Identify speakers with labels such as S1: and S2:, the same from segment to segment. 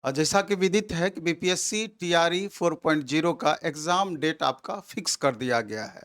S1: जैसा कि विदित है कि बीपीएससी टीआरई 4.0 का एग्ज़ाम डेट आपका फिक्स कर दिया गया है।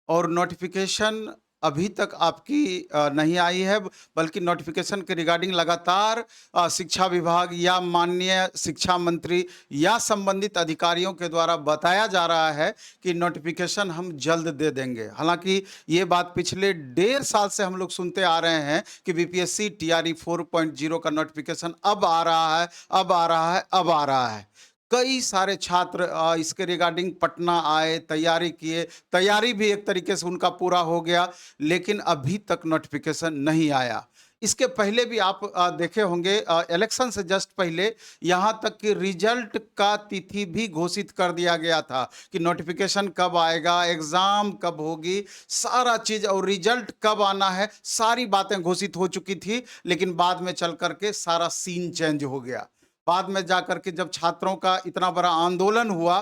S1: और नोटिफ़िकेशन अभी तक आपकी नहीं आई है, बल्कि नोटिफ़िकेशन के रिगार्डिंग लगातार शिक्षा विभाग या माननीय शिक्षा मंत्री या संबंधित अधिकारियों के द्वारा बताया जा रहा है कि नोटिफ़िकेशन हम जल्द दे देंगे। हालाँकि ये बात पिछले डेढ़ साल से हम लोग सुनते आ रहे हैं कि बीपीएससी टीआरई 4.0 का नोटिफ़िकेशन अब आ रहा है, अब आ रहा है, अब आ रहा है। कई सारे छात्र इसके रिगार्डिंग पटना आए, तैयारी किए, तैयारी भी एक तरीके से उनका पूरा हो गया, लेकिन अभी तक नोटिफ़िकेशन नहीं आया। इसके पहले भी आप देखे होंगे, इलेक्शन से जस्ट पहले यहाँ तक कि रिजल्ट का तिथि भी घोषित कर दिया गया था कि नोटिफ़िकेशन कब आएगा, एग्ज़ाम कब होगी, सारा चीज़ और रिजल्ट कब आना है, सारी बातें घोषित हो चुकी थी, लेकिन बाद में चल कर के सारा सीन चेंज हो गया। बाद में जाकर के जब छात्रों का इतना बड़ा आंदोलन हुआ,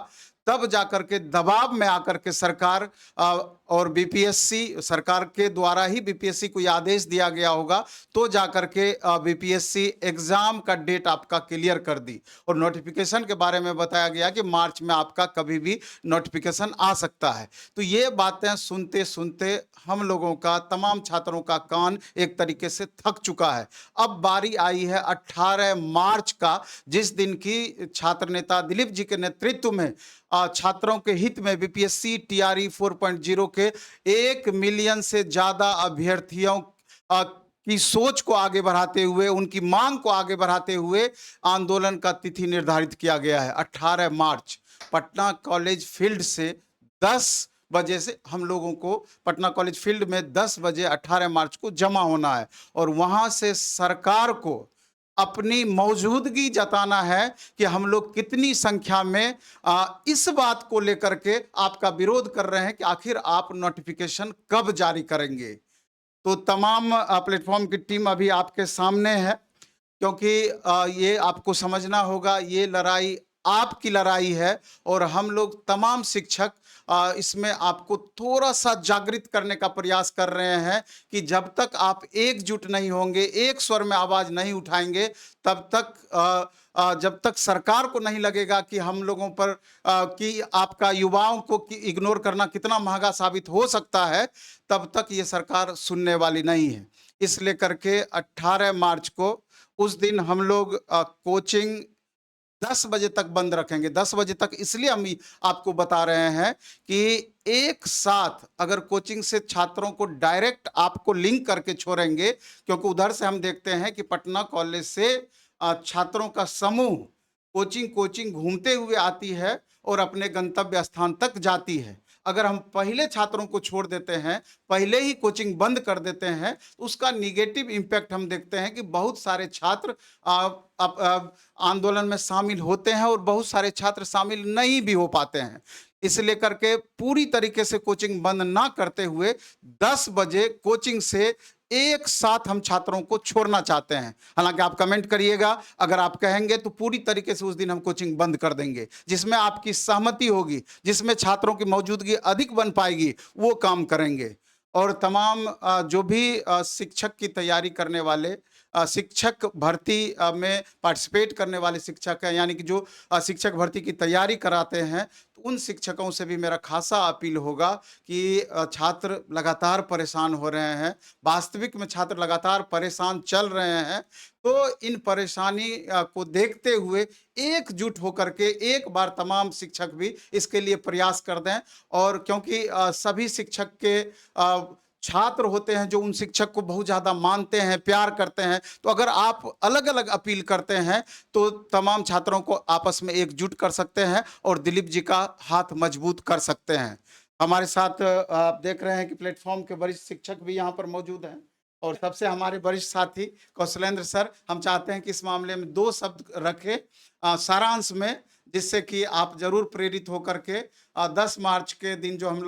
S1: तब जाकर के दबाव में आकर के सरकार और बीपीएससी सरकार के द्वारा ही बीपीएससी को ये आदेश दिया गया होगा, तो जाकर के बीपीएससी एग्जाम का डेट आपका क्लियर कर दी और नोटिफिकेशन के बारे में बताया गया कि मार्च में आपका कभी भी नोटिफिकेशन आ सकता है। तो ये बातें सुनते सुनते हम लोगों का, तमाम छात्रों का कान एक तरीके से थक चुका है। अब बारी आई है 18 मार्च का, जिस दिन की छात्र नेता दिलीप जी के नेतृत्व में छात्रों के हित में बीपीएससी टीआरई 4.0 के 1 मिलियन से ज्यादा अभ्यर्थियों की सोच को आगे बढ़ाते हुए, उनकी मांग को आगे बढ़ाते हुए आंदोलन का तिथि निर्धारित किया गया है 18 मार्च। पटना कॉलेज फील्ड से 10 बजे से हम लोगों को पटना कॉलेज फील्ड में 10 बजे 18 मार्च को जमा होना है और वहां से सरकार को अपनी मौजूदगी जताना है कि हम लोग कितनी संख्या में इस बात को लेकर के आपका विरोध कर रहे हैं कि आखिर आप नोटिफिकेशन कब जारी करेंगे। तो तमाम प्लेटफॉर्म की टीम अभी आपके सामने है, क्योंकि ये आपको समझना होगा, ये लड़ाई आपकी लड़ाई है और हम लोग तमाम शिक्षक इसमें आपको थोड़ा-सा जागृत करने का प्रयास कर रहे हैं कि जब तक आप एकजुट नहीं होंगे, एक स्वर में आवाज़ नहीं उठाएँगे, तब तक जब तक सरकार को नहीं लगेगा कि हम लोगों पर कि आपका युवाओं को कि इग्नोर करना कितना महँगा साबित हो सकता है, तब तक ये सरकार सुनने वाली नहीं है। इस लेकर के 18 मार्च को उस दिन हम लोग कोचिंग 10 बजे तक बंद रखेंगे। 10 बजे तक इसलिए हम आपको बता रहे हैं कि एक साथ अगर कोचिंग से छात्रों को डायरेक्ट आपको लिंक करके छोड़ेंगे, क्योंकि उधर से हम देखते हैं कि पटना कॉलेज से छात्रों का समूह कोचिंग कोचिंग घूमते हुए आती है और अपने गंतव्य स्थान तक जाती है। अगर हम पहले छात्रों को छोड़ देते हैं, पहले ही कोचिंग बंद कर देते हैं, तो उसका नेगेटिव इम्पैक्ट हम देखते हैं कि बहुत सारे छात्र आंदोलन में शामिल होते हैं और बहुत सारे छात्र शामिल नहीं भी हो पाते हैं। इस लेकर के पूरी तरीके से कोचिंग बंद ना करते हुए 10 बजे कोचिंग से एक साथ हम छात्रों को छोड़ना चाहते हैं। हालाँकि आप कमेंट करिएगा, अगर आप कहेंगे तो पूरी तरीके से उस दिन हम कोचिंग बंद कर देंगे। जिसमें आपकी सहमति होगी, जिसमें छात्रों की मौजूदगी अधिक बन पाएगी, वो काम करेंगे। और तमाम जो भी शिक्षक की तैयारी करने वाले, शिक्षक भर्ती में पार्टिसिपेट करने वाले शिक्षक हैं, यानी कि जो शिक्षक भर्ती की तैयारी कराते हैं, तो उन शिक्षकों से भी मेरा खासा अपील होगा कि छात्र लगातार परेशान हो रहे हैं। वास्तविक में छात्र लगातार परेशान चल रहे हैं, तो इन परेशानी को देखते हुए एकजुट होकर के एक बार तमाम शिक्षक भी इसके लिए प्रयास कर दें। और क्योंकि सभी शिक्षक के छात्र होते हैं जो उन शिक्षक को बहुत ज़्यादा मानते हैं, प्यार करते हैं, तो अगर आप अलग-अलग अपील करते हैं, तो तमाम छात्रों को आपस में एकजुट कर सकते हैं और दिलीप जी का हाथ मजबूत कर सकते हैं। हमारे साथ आप देख रहे हैं कि प्लेटफ़ॉर्म के वरिष्ठ शिक्षक भी यहाँ पर मौजूद हैं और सबसे हमारे वरिष्ठ साथी कौशलेंद्र सर, हम चाहते हैं कि इस मामले में 2 शब्द रखें सारांश में, जिससे कि आप ज़रूर प्रेरित होकर के 10 मार्च के दिन जो हम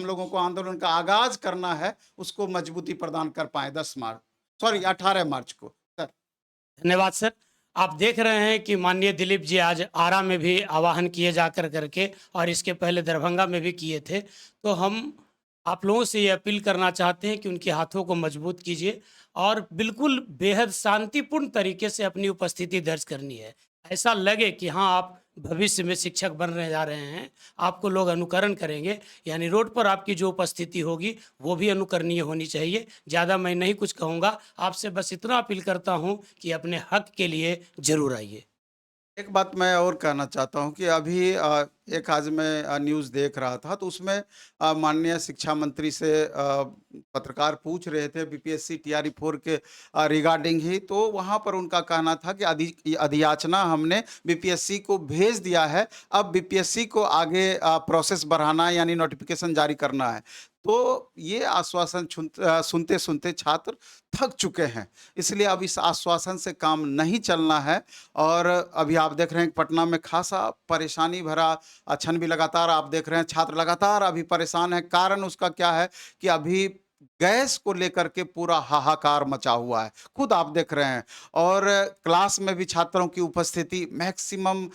S1: लोगों को आंदोलन का आगाज़ करना है, उसको मजबूती प्रदान कर पाएँ 10 मार्च, सॉरी 18 मार्च को। सर।
S2: धन्यवाद सर। आप देख रहे हैं कि माननीय दिलीप जी आज आरा में भी आवाहन किए जा करके और इसके पहले दरभंगा में भी किए थे। तो हम आप लोगों से ये अपील करना चाहते हैं कि उनके हाथों को मजबूत कीजिए और बिल्कुल बेहद शांतिपूर्ण तरीके से अपनी उपस्थिति दर्ज करनी है। ऐसा लगे कि हाँ, आप भविष्य में शिक्षक बनने जा रहे हैं, आपको लोग अनुकरण करेंगे, यानी रोड पर आपकी जो उपस्थिति होगी, वो भी अनुकरणीय होनी चाहिए। ज़्यादा मैं नहीं कुछ कहूँगा, आपसे बस इतना अपील करता हूँ कि अपने हक के लिए ज़रूर आइए।
S1: एक बात मैं और कहना चाहता हूँ कि अभी एक आज मैं न्यूज़ देख रहा था तो उसमें माननीय शिक्षा मंत्री से पत्रकार पूछ रहे थे बीपीएससी टीआरई 4 के रिगार्डिंग ही, तो वहाँ पर उनका कहना था कि अधियाचना हमने बीपीएससी को भेज दिया है, अब बीपीएससी को आगे प्रोसेस बढ़ाना यानी नोटिफिकेशन जारी करना है। तो ये आश्वासन सुनते सुनते छात्र थक चुके हैं, इसलिए अब इस आश्वासन से काम नहीं चलना है। और अभी आप देख रहे हैं कि पटना में खासा परेशानी भरा क्षण भी लगातार आप देख रहे हैं, छात्र लगातार अभी परेशान हैं। कारण उसका क्या है कि अभी गैस को लेकर के पूरा हाहाकार मचा हुआ है, खुद आप देख रहे हैं। और क्लास में भी छात्रों की उपस्थिति मैक्सिमम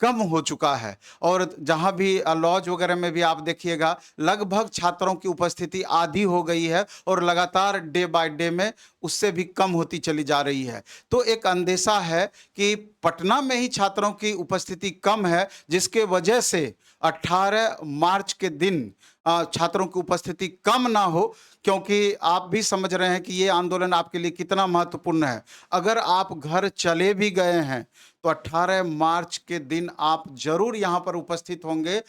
S1: कम हो चुका है। और जहाँ भी लॉज वगैरह में भी आप देखिएगा, लगभग छात्रों की उपस्थिति आधी हो गई है और लगातार डे बाय डे में उससे भी कम होती चली जा रही है। तो एक अंदेशा है कि पटना में ही छात्रों की उपस्थिति कम है, जिसके वजह से 18 मार्च के दिन छात्रों की उपस्थिति कम ना हो, क्योंकि आप भी समझ रहे हैं कि ये आंदोलन आपके लिए कितना महत्वपूर्ण है। अगर आप घर चले भी गए हैं तो 18 मार्च के दिन आप जरूर यहाँ पर उपस्थित होंगे।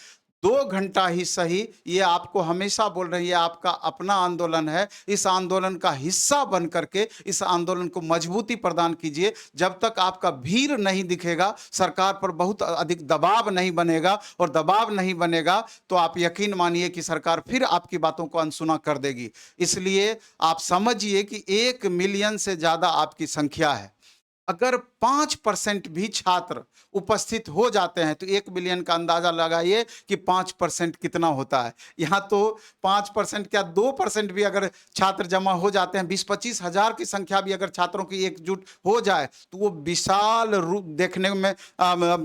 S1: 2 घंटा ही सही, ये आपको हमेशा बोल रही है, आपका अपना आंदोलन है। इस आंदोलन का हिस्सा बन करके इस आंदोलन को मजबूती प्रदान कीजिए। जब तक आपका भीड़ नहीं दिखेगा, सरकार पर बहुत अधिक दबाव नहीं बनेगा, और दबाव नहीं बनेगा तो आप यकीन मानिए कि सरकार फिर आपकी बातों को अनसुना कर देगी। इसलिए आप समझिए कि 1 मिलियन से ज्यादा आपकी संख्या है। अगर 5% भी छात्र उपस्थित हो जाते हैं तो 1 मिलियन का अंदाजा लगाइए कि 5% कितना होता है। यहाँ तो 5% क्या, 2% भी अगर छात्र जमा हो जाते हैं, 20-25 हजार की संख्या भी अगर छात्रों की एकजुट हो जाए तो वो विशाल रूप देखने में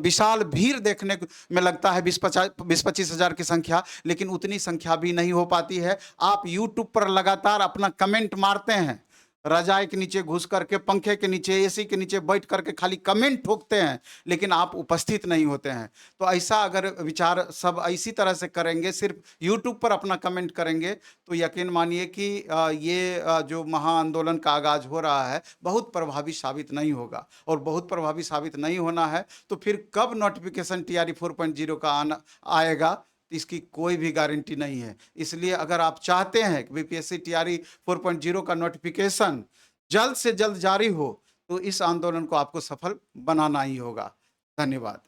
S1: विशाल भीड़ देखने में लगता है, 20-25 हजार की संख्या, लेकिन उतनी संख्या भी नहीं हो पाती है। आप यूट्यूब पर लगातार अपना कमेंट मारते हैं, रजाई के नीचे घुस करके, पंखे के नीचे, एसी के नीचे बैठ करके खाली कमेंट ठोकते हैं, लेकिन आप उपस्थित नहीं होते हैं। तो ऐसा अगर विचार सब इसी तरह से करेंगे, सिर्फ यूट्यूब पर अपना कमेंट करेंगे, तो यकीन मानिए कि ये जो महाआंदोलन का आगाज हो रहा है बहुत प्रभावी साबित नहीं होगा। और बहुत प्रभावी साबित नहीं होना है तो फिर कब नोटिफिकेशन टीआरई 4.0 का आना आएगा, इसकी कोई भी गारंटी नहीं है। इसलिए अगर आप चाहते हैं कि बीपीएससी टीआरई 4.0 का नोटिफिकेशन जल्द से जल्द जारी हो, तो इस आंदोलन को आपको सफल बनाना ही होगा। धन्यवाद।